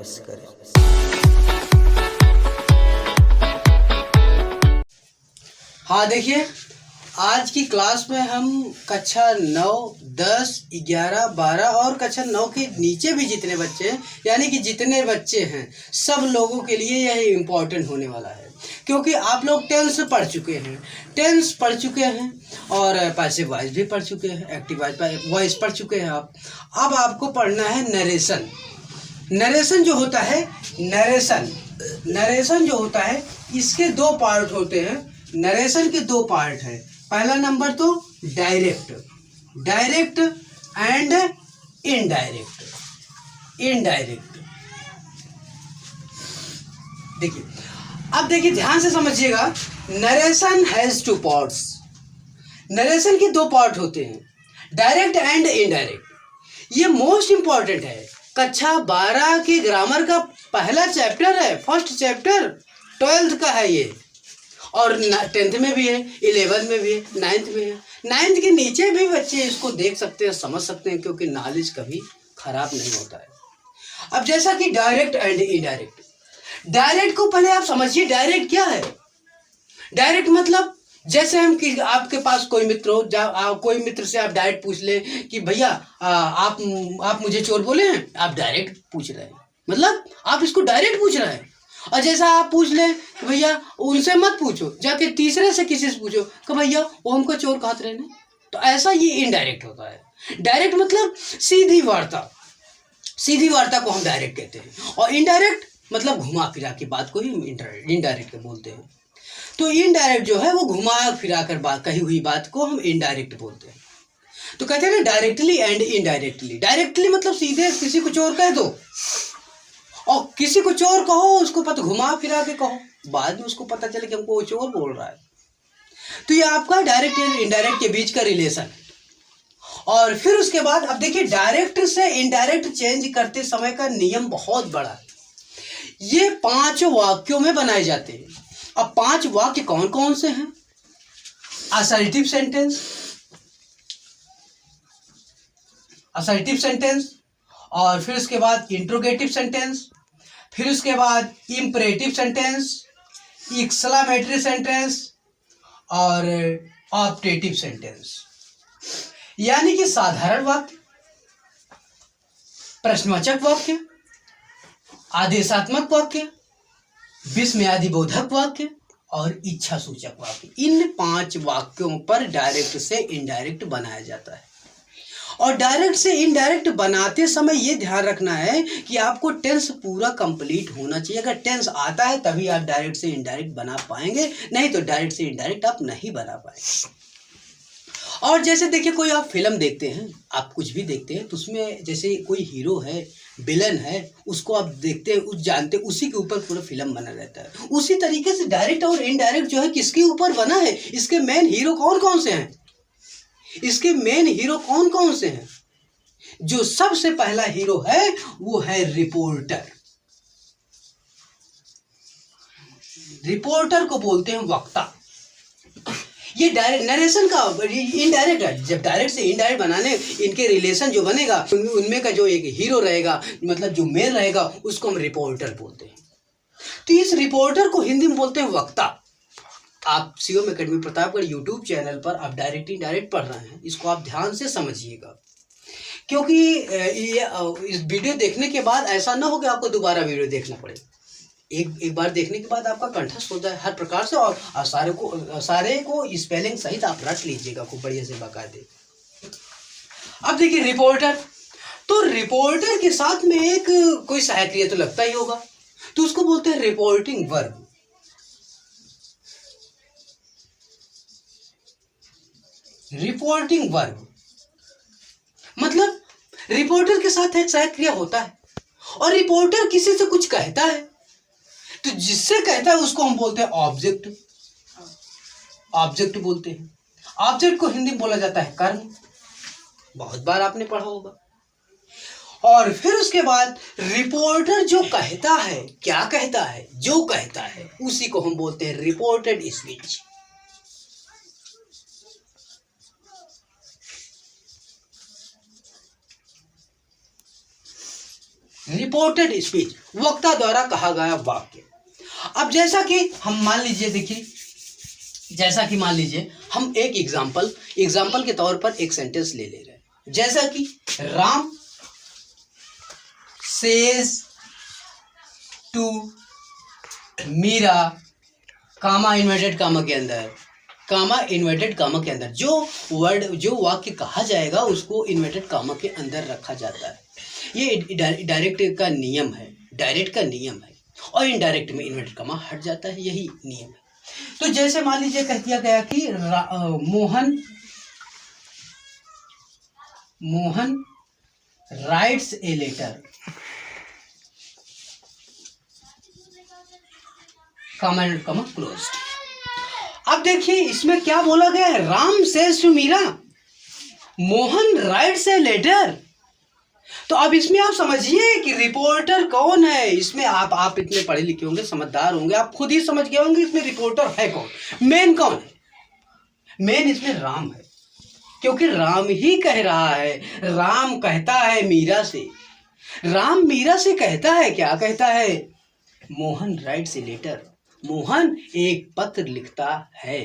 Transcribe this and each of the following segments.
अवश्य करें। हाँ देखिए, आज की क्लास में हम कक्षा 9, 10, 11, 12 और कक्षा 9 के नीचे भी जितने बच्चे हैं, यानी कि जितने बच्चे हैं, सब लोगों के लिए यह इम्पोर्टेंट होने वाला है। क्योंकि आप लोग टेंस पढ़ चुके हैं और पैसिव वॉइस भी पढ़ चुके हैं, एक्टिव वॉइस पढ़ चुके हैं आप। अब आपको पढ़ना है नरेशन। नरेशन जो होता है, नरेशन जो होता है, इसके दो पार्ट होते हैं। नरेशन के दो पार्ट हैं। पहला नंबर तो डायरेक्ट एंड इनडायरेक्ट। देखिए, अब देखिए ध्यान से समझिएगा। Narration has two parts. Narration के दो पार्ट होते हैं, डायरेक्ट एंड इनडायरेक्ट। ये मोस्ट इंपॉर्टेंट है। कक्षा 12 के ग्रामर का पहला चैप्टर है, फर्स्ट चैप्टर 12th का है ये, और 10th में भी है, 11th में भी है, 9th में है। 9th के नीचे भी बच्चे इसको देख सकते हैं, समझ सकते हैं, क्योंकि नॉलेज कभी खराब नहीं होता है। अब जैसा कि डायरेक्ट एंड इनडायरेक्ट, डायरेक्ट को पहले आप समझिए। डायरेक्ट क्या है? डायरेक्ट मतलब जैसे हम कि आपके पास कोई मित्र हो, कोई मित्र से आप डायरेक्ट पूछ ले कि भैया आप मुझे चोर बोले हैं, आप डायरेक्ट पूछ रहे हैं, मतलब आप इसको डायरेक्ट पूछ रहे हैं। और जैसा आप पूछ ले कि भैया उनसे मत पूछो, जाके तीसरे से किसी से पूछो कि भैया वो हमको चोर कहते रहे ना, तो ऐसा ये इनडायरेक्ट होता है। डायरेक्ट मतलब सीधी वार्ता को हम डायरेक्ट कहते हैं, और इनडायरेक्ट मतलब घुमा फिरा के बात को ही इनडायरेक्ट बोलते हैं। तो इनडायरेक्ट जो है वो घुमा फिरा कर बात कही हुई बात को हम इनडायरेक्ट बोलते हैं। तो कहते हैं ना डायरेक्टली एंड इनडायरेक्टली। डायरेक्टली मतलब सीधे किसी को चोर कह दो, और किसी को चोर कहो, उसको पता घुमा फिरा के कहो, बाद में उसको पता चले कि हमको वो चोर बोल रहा है। तो ये आपका डायरेक्ट एंड इनडायरेक्ट के बीच का रिलेशन है। और फिर उसके बाद अब देखिए, डायरेक्ट से इनडायरेक्ट चेंज करते समय का नियम बहुत बड़ा है। ये 5 वाक्यों में बनाए जाते हैं। अब 5 वाक्य कौन कौन से हैं? असर्टिव सेंटेंस, और फिर उसके बाद इंट्रोगेटिव सेंटेंस, फिर उसके बाद इंपरेटिव सेंटेंस, एक्सक्लेमेटरी सेंटेंस और ऑप्टेटिव सेंटेंस। यानी कि साधारण वाक्य, प्रश्नवाचक वाक्य, आदेशात्मक वाक्य, विस्मयादिबोधक वाक्य और इच्छा सूचक वाक्य। इन 5 वाक्यों पर डायरेक्ट से इनडायरेक्ट बनाया जाता है। और डायरेक्ट से इनडायरेक्ट बनाते समय ये ध्यान रखना है कि आपको टेंस पूरा कंप्लीट होना चाहिए। अगर टेंस आता है तभी आप डायरेक्ट से इनडायरेक्ट बना पाएंगे, नहीं तो डायरेक्ट से इनडायरेक्ट आप नहीं बना पाएंगे। और जैसे देखिए, कोई आप फिल्म देखते हैं, आप कुछ भी देखते हैं, तो उसमें जैसे कोई हीरो है, विलन है, उसको आप देखते हैं, जानते हैं, उसी के ऊपर पूरा फिल्म बना रहता है। उसी तरीके से डायरेक्ट और इनडायरेक्ट जो है किसके ऊपर बना है, इसके मेन हीरो कौन कौन से हैं, जो सबसे पहला हीरो है वो है रिपोर्टर। रिपोर्टर को बोलते हैं वक्ता। ये डायरेक्ट नरेशन का इनडायरेक्ट है। जब डायरेक्ट से इनडायरेक्ट बनाने इनके रिलेशन जो बनेगा, उनमें का जो एक हीरो रहेगा, मतलब जो मेन रहेगा, उसको हम रिपोर्टर बोलते हैं। तो इस रिपोर्टर को हिंदी में बोलते हैं वक्ता। आप Shivam academy Pratapgarh YouTube channel पर आप डायरेक्ट इनडायरेक्ट पढ़ रहे हैं, इसको आप ध्यान से समझिएगा, क्योंकि ये इस वीडियो देखने के बाद ऐसा ना हो कि आपको दोबारा वीडियो देखना पड़े। एक बार देखने के बाद आपका कंठस्थ होता है हर प्रकार से, और सारे को स्पेलिंग सहित आप रट लीजिएगा खूब बढ़िया से, बाकायदे। अब देखिए, रिपोर्टर, तो रिपोर्टर के साथ में एक कोई सहायक क्रिया तो लगता ही होगा, तो उसको बोलते हैं रिपोर्टिंग वर्ब। रिपोर्टिंग वर्ब मतलब रिपोर्टर के साथ एक सहायक क्रिया होता है, और रिपोर्टर किसी से कुछ कहता है, तो जिससे कहता है उसको हम बोलते हैं ऑब्जेक्ट बोलते हैं। ऑब्जेक्ट को हिंदी में बोला जाता है कर्म, बहुत बार आपने पढ़ा होगा। और फिर उसके बाद रिपोर्टर जो कहता है, क्या कहता है, जो कहता है, उसी को हम बोलते हैं रिपोर्टेड स्पीच। रिपोर्टेड स्पीच, वक्ता द्वारा कहा गया वाक्य। अब जैसा कि हम मान लीजिए, देखिए जैसा कि मान लीजिए हम एक एग्जाम्पल के तौर पर एक सेंटेंस ले रहे हैं, जैसा कि Ram says to Meera, comma inverted comma के अंदर जो वाक्य कहा जाएगा उसको इन्वर्टेड कामा के अंदर रखा जाता है। ये डायरेक्ट का नियम है, और इनडायरेक्ट में इन्वर्टेड कामा हट जाता है, यही नियम है। तो जैसे मान लीजिए कह दिया गया कि Mohan writes a letter, comma and comma closed. अब देखिए इसमें क्या बोला गया है, Ram says to Meera, Mohan writes a letter. तो अब इसमें आप समझिए कि रिपोर्टर कौन है। इसमें आप इतने पढ़े लिखे होंगे, समझदार होंगे, आप खुद ही समझ गए होंगे इसमें रिपोर्टर है कौन, मेन कौन है। मेन इसमें राम है, क्योंकि राम ही कह रहा है। राम कहता है मीरा से, राम मीरा से कहता है, क्या कहता है, Mohan writes a letter, Mohan एक पत्र लिखता है।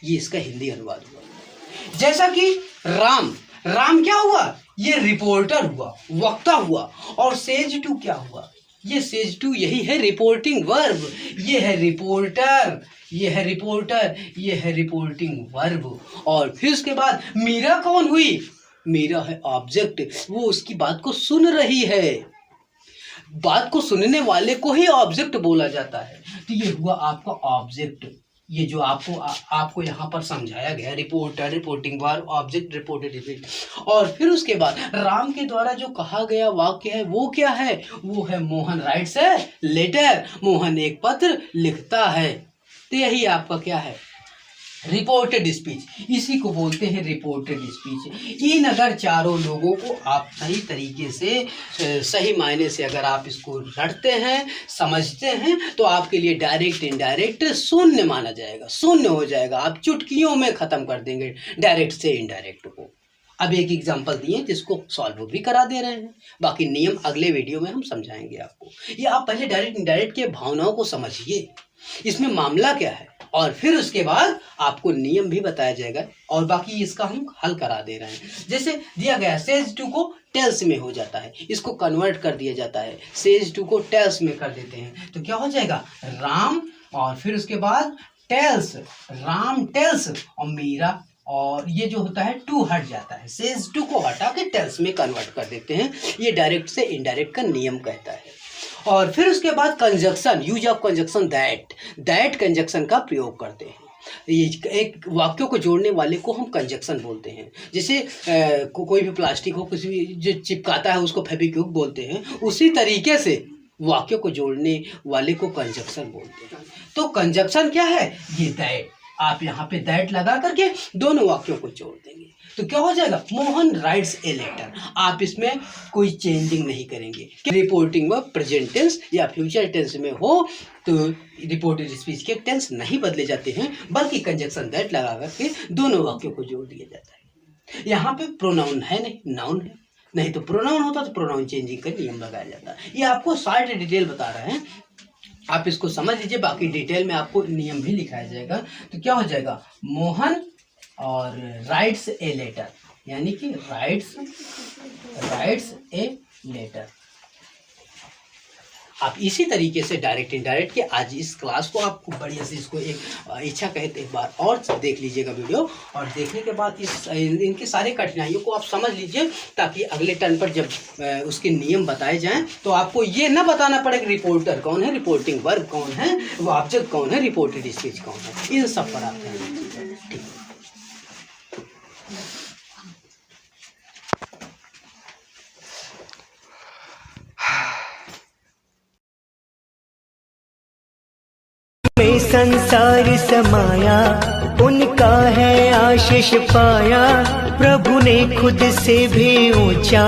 ये इसका हिंदी अनुवाद हुआ। जैसा कि राम क्या हुआ, ये रिपोर्टर हुआ, वक्ता हुआ। और सेज टू क्या हुआ, ये सेज टू यही है रिपोर्टिंग वर्ब, ये है रिपोर्टर, ये है रिपोर्टिंग वर्ब। और फिर उसके बाद मीरा कौन हुई, मीरा है ऑब्जेक्ट, वो उसकी बात को सुन रही है। बात को सुनने वाले को ही ऑब्जेक्ट बोला जाता है। तो ये हुआ आपका ऑब्जेक्ट, ये जो आपको यहाँ पर समझाया गया, reporter, reporting verb, object, reported effect. और फिर उसके बाद राम के द्वारा जो कहा गया वाक्य है वो क्या है, वो है Mohan writes a letter, Mohan एक पत्र लिखता है। तो यही आपका क्या है, रिपोर्टेड स्पीच। इसी को बोलते हैं रिपोर्टेड स्पीच। इन अगर चारों लोगों को आप सही तरीके से, सही मायने से अगर आप इसको रटते हैं, समझते हैं, तो आपके लिए डायरेक्ट इनडायरेक्ट शून्य माना जाएगा, शून्य हो जाएगा। आप चुटकियों में ख़त्म कर देंगे डायरेक्ट से इनडायरेक्ट को। अब एक एग्जांपल दिए जिसको सॉल्व भी करा दे रहे हैं, बाकी नियम अगले वीडियो में हम समझाएंगे आपको। ये आप पहले डायरेक्ट इनडायरेक्ट के भावनाओं को समझिए, इसमें मामला क्या है, और फिर उसके बाद आपको नियम भी बताया जाएगा, और बाकी इसका हम हल करा दे रहे हैं। जैसे दिया गया सेज टू को टेल्स में हो जाता है, इसको कन्वर्ट कर दिया जाता है, सेज टू को टेल्स में कर देते हैं, तो क्या हो जाएगा, राम और फिर उसके बाद टेल्स, राम टेल्स और मीरा, और ये जो होता है टू हट जाता है, सेज टू को हटा के टेल्स में कन्वर्ट कर देते हैं। ये डायरेक्ट से इनडायरेक्ट का नियम कहता है। और फिर उसके बाद conjunction, use of conjunction, that conjunction का प्रयोग करते हैं। ये एक वाक्यों को जोड़ने वाले को हम कंजक्शन बोलते हैं। जैसे कोई भी प्लास्टिक हो, कुछ भी जो चिपकाता है उसको फेविक्विक बोलते हैं, उसी तरीके से वाक्यों को जोड़ने वाले को कंजक्शन बोलते हैं। तो कंजक्शन क्या है, ये दैट, आप यहाँ पे दैट लगा करके दोनों वाक्यों को जोड़ देंगे, तो क्या हो जाएगा, मोहन राइट्स ए लेटर। आप इसमें कोई चेंजिंग नहीं करेंगे। रिपोर्टिंग वर्ब प्रेजेंट टेंस या फ्यूचर टेंस में हो तो रिपोर्टेड स्पीच के टेंस नहीं बदले जाते हैं, बल्कि कंजक्शन दैट लगा करके दोनों वाक्यों को जोड़ दिया जाता है। यहाँ पे प्रोनाउन है नहीं, नाउन है, नहीं तो प्रोनाउन होता तो प्रोनाउन चेंजिंग का नियम लगाया जाता। ये आपको शार्ट डिटेल बता रहे हैं, आप इसको समझ लीजिए, बाकी डिटेल में आपको नियम भी लिखाया जाएगा। तो क्या हो जाएगा, मोहन और राइट्स ए लेटर, यानी कि राइट्स ए लेटर। आप इसी तरीके से डायरेक्ट इनडायरेक्ट के आज इस क्लास को आपको बढ़िया से इसको एक इच्छा कहते एक बार और देख लीजिएगा वीडियो, और देखने के बाद इनकी सारी कठिनाइयों को आप समझ लीजिए, ताकि अगले टर्न पर जब उसके नियम बताए जाएं तो आपको ये ना बताना पड़े कि रिपोर्टर कौन है, रिपोर्टिंग वर्ब कौन है, वो ऑब्जेक्ट कौन है, रिपोर्टेड स्पीच कौन है, इन सब पर आप ध्यान दीजिए। ठीक है। में संसार समाया, उनका है आशीष पाया, प्रभु ने खुद से भी ऊंचा